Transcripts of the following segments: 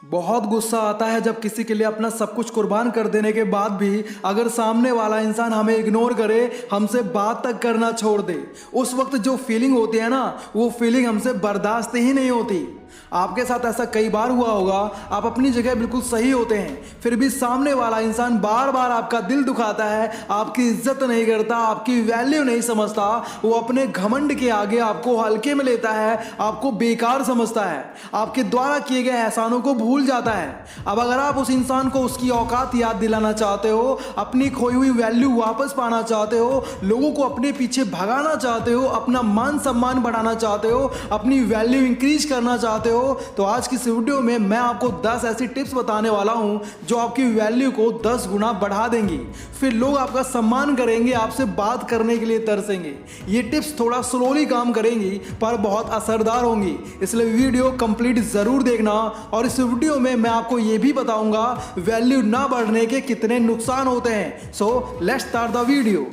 बहुत गुस्सा आता है जब किसी के लिए अपना सब कुछ कुर्बान कर देने के बाद भी अगर सामने वाला इंसान हमें इग्नोर करे, हमसे बात तक करना छोड़ दे। उस वक्त जो फीलिंग होती है ना, वो फीलिंग हमसे बर्दाश्त ही नहीं होती। आपके साथ ऐसा कई बार हुआ होगा। आप अपनी जगह बिल्कुल सही होते हैं, फिर भी सामने वाला इंसान बार बार आपका दिल दुखाता है, आपकी इज्जत नहीं करता, आपकी वैल्यू नहीं समझता। वो अपने घमंड के आगे आपको हल्के में लेता है, आपको बेकार समझता है, आपके द्वारा किए गए एहसानों को भूल जाता है। अब अगर आप उस इंसान को उसकी औकात याद दिलाना चाहते हो, अपनी खोई हुई वैल्यू वापस पाना चाहते हो, लोगों को अपने पीछे भगाना चाहते हो, अपना मान सम्मान बढ़ाना चाहते हो, अपनी वैल्यू इंक्रीज करना चाहते हो, तो आज की इस वीडियो में मैं आपको 10 ऐसी टिप्स बताने वाला हूं जो आपकी वैल्यू को 10 गुना बढ़ा देंगी। फिर लोग आपका सम्मान करेंगे, आपसे बात करने के लिए तरसेंगे। ये टिप्स थोड़ा स्लोली काम करेंगी पर बहुत असरदार होंगी, इसलिए वीडियो कंप्लीट जरूर देखना। और इस वीडियो में मैं आपको ये भी बताऊंगा वैल्यू ना बढ़ने के कितने नुकसान होते हैं। So let's start the video.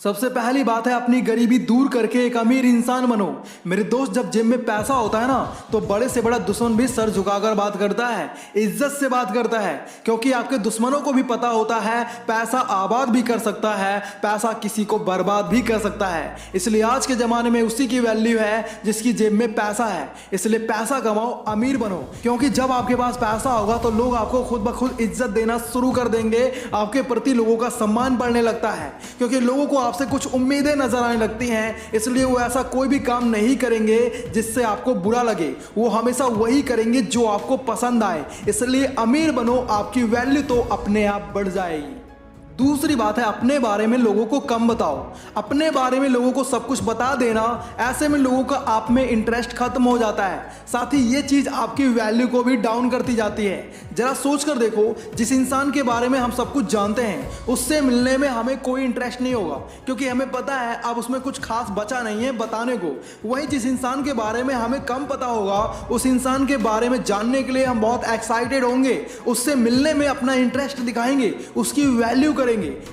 सबसे पहली बात है, अपनी गरीबी दूर करके एक अमीर इंसान बनो। मेरे दोस्त, जब जेब में पैसा होता है ना, तो बड़े से बड़ा दुश्मन भी सर झुकाकर बात करता है, इज्जत से बात करता है, क्योंकि आपके दुश्मनों को भी पता होता है पैसा आबाद भी कर सकता है, पैसा किसी को बर्बाद भी कर सकता है। इसलिए आज के जमाने में उसी की वैल्यू है जिसकी जेब में पैसा है। इसलिए पैसा कमाओ, अमीर बनो, क्योंकि जब आपके पास पैसा होगा तो लोग आपको खुद ब खुद इज्जत देना शुरू कर देंगे। आपके प्रति लोगों का सम्मान बढ़ने लगता है, क्योंकि लोगों को आपसे कुछ उम्मीदें नजर आने लगती हैं। इसलिए वो ऐसा कोई भी काम नहीं करेंगे जिससे आपको बुरा लगे, वो हमेशा वही करेंगे जो आपको पसंद आए। इसलिए अमीर बनो, आपकी वैल्यू तो अपने आप बढ़ जाएगी। दूसरी बात है, अपने बारे में लोगों को कम बताओ। अपने बारे में लोगों को सब कुछ बता देना, ऐसे में लोगों का आप में इंटरेस्ट खत्म हो जाता है। साथ ही ये चीज आपकी वैल्यू को भी डाउन करती जाती है। जरा सोच कर देखो, जिस इंसान के बारे में हम सब कुछ जानते हैं, उससे मिलने में हमें कोई इंटरेस्ट नहीं होगा, क्योंकि हमें पता है अब उसमें कुछ खास बचा नहीं है बताने को। वहीं जिस इंसान के बारे में हमें कम पता होगा, उस इंसान के बारे में जानने के लिए हम बहुत एक्साइटेड होंगे, उससे मिलने में अपना इंटरेस्ट दिखाएंगे, उसकी वैल्यू करेंगे।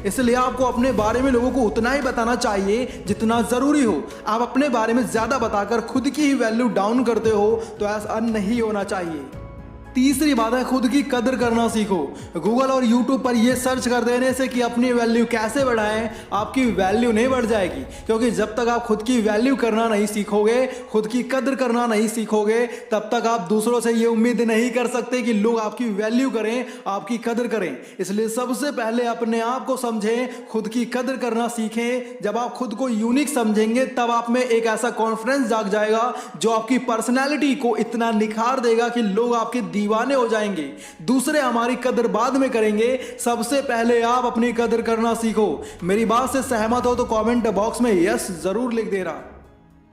इसलिए आपको अपने बारे में लोगों को उतना ही बताना चाहिए जितना जरूरी हो। आप अपने बारे में ज्यादा बताकर खुद की ही वैल्यू डाउन करते हो तो ऐसा नहीं होना चाहिए। तीसरी बात है, खुद की कदर करना सीखो। गूगल और यूट्यूब पर यह सर्च कर देने से कि अपनी वैल्यू कैसे बढ़ाएं, आपकी वैल्यू नहीं बढ़ जाएगी, क्योंकि जब तक आप खुद की वैल्यू करना नहीं सीखोगे, खुद की कदर करना नहीं सीखोगे, तब तक आप दूसरों से ये उम्मीद नहीं कर सकते कि लोग आपकी वैल्यू करें, आपकी कदर करें। इसलिए सबसे पहले अपने आप को समझें, खुद की कदर करना सीखें। जब आप खुद को यूनिक समझेंगे, तब आप में एक ऐसा कॉन्फिडेंस जाग जाएगा जो आपकी पर्सनैलिटी को इतना निखार देगा कि लोग आपके दीवाने हो जाएंगे। दूसरे हमारी कदर बाद में करेंगे, सबसे पहले आप अपनी कदर करना सीखो। मेरी बात से सहमत हो तो कमेंट बॉक्स में यस जरूर लिख देना।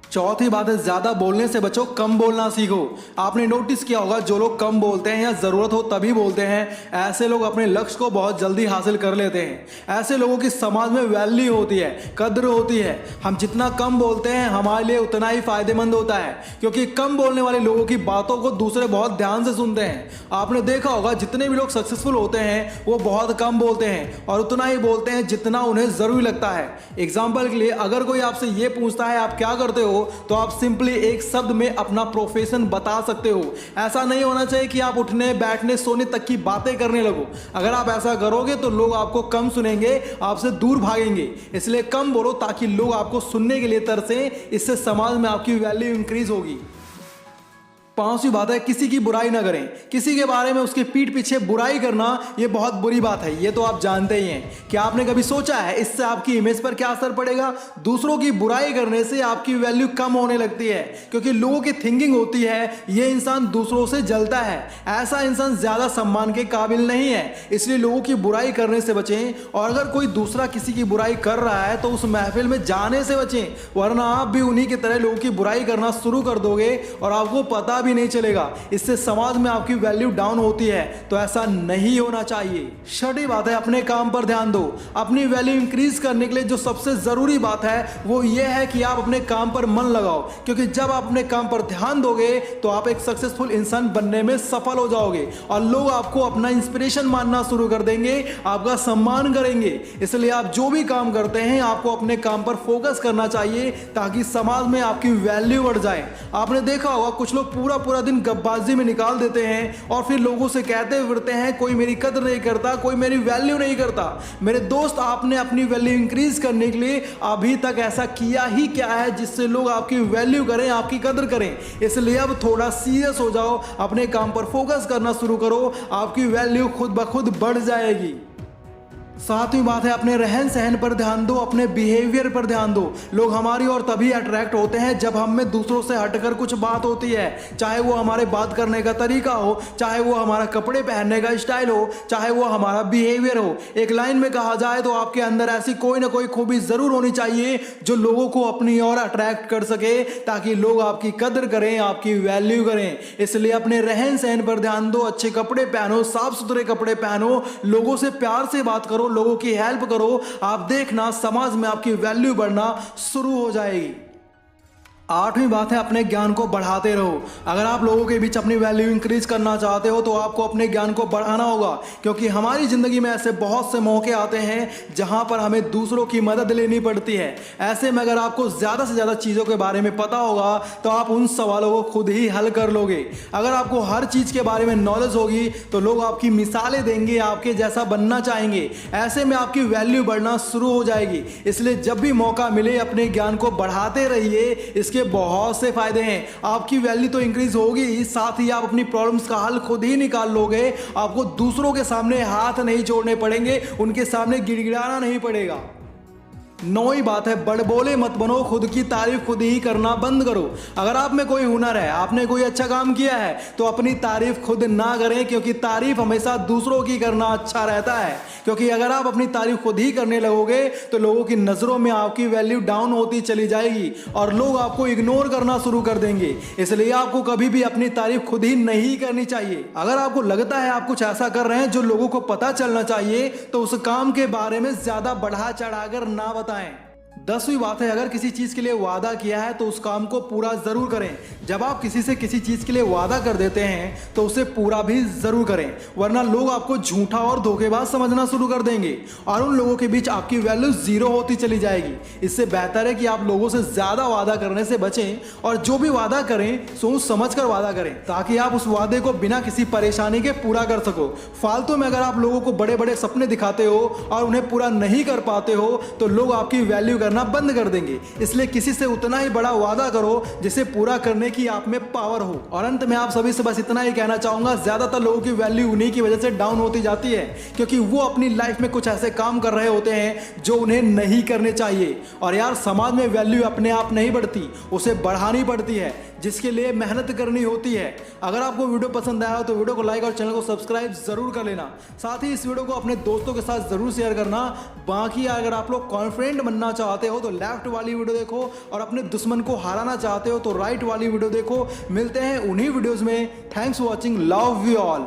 चौथी बात है, ज्यादा बोलने से बचो, कम बोलना सीखो। आपने नोटिस किया होगा, जो लोग कम बोलते हैं या जरूरत हो तभी बोलते हैं, ऐसे लोग अपने लक्ष्य को बहुत जल्दी हासिल कर लेते हैं। ऐसे लोगों की समाज में वैल्यू होती है, कद्र होती है। हम जितना कम बोलते हैं हमारे लिए उतना ही फायदेमंद होता है, क्योंकि कम बोलने वाले लोगों की बातों को दूसरे बहुत ध्यान से सुनते हैं। आपने देखा होगा, जितने भी लोग सक्सेसफुल होते हैं वो बहुत कम बोलते हैं और उतना ही बोलते हैं जितना उन्हें जरूरी लगता है। एग्जाम्पल के लिए, अगर कोई आपसे ये पूछता है आप क्या करते हो, तो आप सिंपली एक शब्द में अपना प्रोफेशन बता सकते हो। ऐसा नहीं होना चाहिए कि आप उठने बैठने सोने तक की बातें करने लगो। अगर आप ऐसा करोगे तो लोग आपको कम सुनेंगे, आपसे दूर भागेंगे। इसलिए कम बोलो ताकि लोग आपको सुनने के लिए तरसें। इससे समाज में आपकी वैल्यू इंक्रीज होगी। पांचवी बात है, किसी की बुराई ना करें। किसी के बारे में उसके पीठ पीछे बुराई करना यह बहुत बुरी बात है, ये तो आप जानते ही हैं। क्या आपने कभी सोचा है इससे आपकी इमेज पर क्या असर पड़ेगा? दूसरों की बुराई करने से आपकी वैल्यू कम होने लगती है, क्योंकि लोगों की थिंकिंग होती है ये इंसान दूसरों से जलता है, ऐसा इंसान ज्यादा सम्मान के काबिल नहीं है। इसलिए लोगों की बुराई करने से बचें, और अगर कोई दूसरा किसी की बुराई कर रहा है तो उस महफिल में जाने से बचें, वरना आप भी उन्हीं की तरह लोगों की बुराई करना शुरू कर दोगे और आपको पता भी नहीं चलेगा। इससे समाज में आपकी वैल्यू डाउन होती है, तो ऐसा नहीं होना चाहिए। छठी बात है, अपने काम पर ध्यान दो। अपनी वैल्यू इंक्रीज करने के लिए जो सबसे जरूरी बात है वो ये है कि आप अपने काम पर मन लगाओ, क्योंकि जब आप अपने काम पर ध्यान दोगे तो आप एक सक्सेसफुल इंसान बनने में सफल हो जाओगे और लोग आपको अपना इंस्पिरेशन मानना शुरू कर देंगे, आपका सम्मान करेंगे। इसलिए आप जो भी काम करते हैं आपको अपने काम पर फोकस करना चाहिए, ताकि समाज में आपकी वैल्यू बढ़ जाए। आपने देखा होगा, कुछ लोग पूरा पूरा दिन गप्पबाजी में निकाल देते हैं और फिर लोगों से कहते फिरते हैं कोई मेरी कदर नहीं करता, कोई मेरी वैल्यू नहीं करता। मेरे दोस्त, आपने अपनी वैल्यू इंक्रीज करने के लिए अभी तक ऐसा किया ही क्या है जिससे लोग आपकी वैल्यू करें, आपकी कदर करें? इसलिए अब थोड़ा सीरियस हो जाओ, अपने काम पर फोकस करना शुरू करो, आपकी वैल्यू खुद ब खुद बढ़ जाएगी। सातवीं बात है, अपने रहन सहन पर ध्यान दो, अपने बिहेवियर पर ध्यान दो। लोग हमारी ओर तभी अट्रैक्ट होते हैं जब हम में दूसरों से हटकर कुछ बात होती है, चाहे वो हमारे बात करने का तरीका हो, चाहे वो हमारा कपड़े पहनने का स्टाइल हो, चाहे वो हमारा बिहेवियर हो। एक लाइन में कहा जाए तो आपके अंदर ऐसी कोई ना कोई खूबी जरूर होनी चाहिए जो लोगों को अपनी ओर अट्रैक्ट कर सके, ताकि लोग आपकी कदर करें, आपकी वैल्यू करें। इसलिए अपने रहन सहन पर ध्यान दो, अच्छे कपड़े पहनो, साफ सुथरे कपड़े पहनो, लोगों से प्यार से बात करो, लोगों की हेल्प करो। आप देखना समाज में आपकी वैल्यू बढ़ना शुरू हो जाएगी। आठवीं बात है, अपने ज्ञान को बढ़ाते रहो। अगर आप लोगों के बीच अपनी वैल्यू इंक्रीज करना चाहते हो तो आपको अपने ज्ञान को बढ़ाना होगा, क्योंकि हमारी जिंदगी में ऐसे बहुत से मौके आते हैं जहां पर हमें दूसरों की मदद लेनी पड़ती है। ऐसे में अगर आपको ज्यादा से ज्यादा चीजों के बारे में पता होगा तो आप उन सवालों को खुद ही हल कर लोगे। अगर आपको हर चीज के बारे में नॉलेज होगी तो लोग आपकी मिसालें देंगे, आपके जैसा बनना चाहेंगे। ऐसे में आपकी वैल्यू बढ़ना शुरू हो जाएगी। इसलिए जब भी मौका मिले अपने ज्ञान को बढ़ाते रहिए। इसके बहुत से फायदे हैं। आपकी वैल्यू तो इंक्रीज होगी ही, साथ ही आप अपनी प्रॉब्लम्स का हल खुद ही निकाल लोगे। आपको दूसरों के सामने हाथ नहीं जोड़ने पड़ेंगे, उनके सामने गिड़गिड़ाना नहीं पड़ेगा। नौवीं बात है, बड़बोले मत बनो, खुद की तारीफ खुद ही करना बंद करो। अगर आप में कोई हुनर है, आपने कोई अच्छा काम किया है तो अपनी तारीफ खुद ना करें, क्योंकि तारीफ हमेशा दूसरों की करना अच्छा रहता है। क्योंकि अगर आप अपनी तारीफ खुद ही करने लगोगे तो लोगों की नजरों में आपकी वैल्यू डाउन होती चली जाएगी और लोग आपको इग्नोर करना शुरू कर देंगे। इसलिए आपको कभी भी अपनी तारीफ खुद ही नहीं करनी चाहिए। अगर आपको लगता है आप कुछ ऐसा कर रहे हैं जो लोगों को पता चलना चाहिए तो उस काम के बारे में ज्यादा बढ़ा चढ़ाकर ना बताएं। 10वीं बात है, अगर किसी चीज के लिए वादा किया है तो उस काम को पूरा जरूर करें। जब आप किसी से किसी चीज के लिए वादा कर देते हैं तो उसे पूरा भी जरूर करें, वरना लोग आपको झूठा और धोखेबाज समझना शुरू कर देंगे और उन लोगों के बीच आपकी वैल्यू जीरो होती चली जाएगी। इससे बेहतर है कि आप लोगों से ज्यादा वादा करने से बचें और जो भी वादा करें सोच समझ कर वादा करें, ताकि आप उस वादे को बिना किसी परेशानी के पूरा कर सको। फालतू में अगर आप लोगों को बड़े बड़े सपने दिखाते हो और उन्हें पूरा नहीं कर पाते हो तो लोग आपकी वैल्यू करना बंद कर देंगे। इसलिए किसी से उतना ही बड़ा वादा करो जिसे पूरा करने की आप में पावर हो। और अंत में आप सभी से बस इतना ही कहना चाहूंगा, ज्यादातर लोगों की वैल्यू उन्हीं की वजह से डाउन होती जाती है, क्योंकि वो अपनी लाइफ में कुछ ऐसे काम कर रहे होते हैं जो उन्हें नहीं करने चाहिए। और यार, समाज में वैल्यू अपने आप नहीं बढ़ती, उसे बढ़ानी पड़ती है, जिसके लिए मेहनत करनी होती है। अगर आपको वीडियो पसंद आया हो तो वीडियो को लाइक और चैनल को सब्सक्राइब जरूर कर लेना। साथ ही इस वीडियो को अपने दोस्तों के साथ जरूर शेयर करना। बाकी अगर आप लोग कॉन्फिडेंट बनना चाहते हो तो लेफ्ट वाली वीडियो देखो और अपने दुश्मन को हराना चाहते हो तो राइट वाली वीडियो देखो। मिलते हैं उन्हीं वीडियोस में। Thanks for watching, love you all.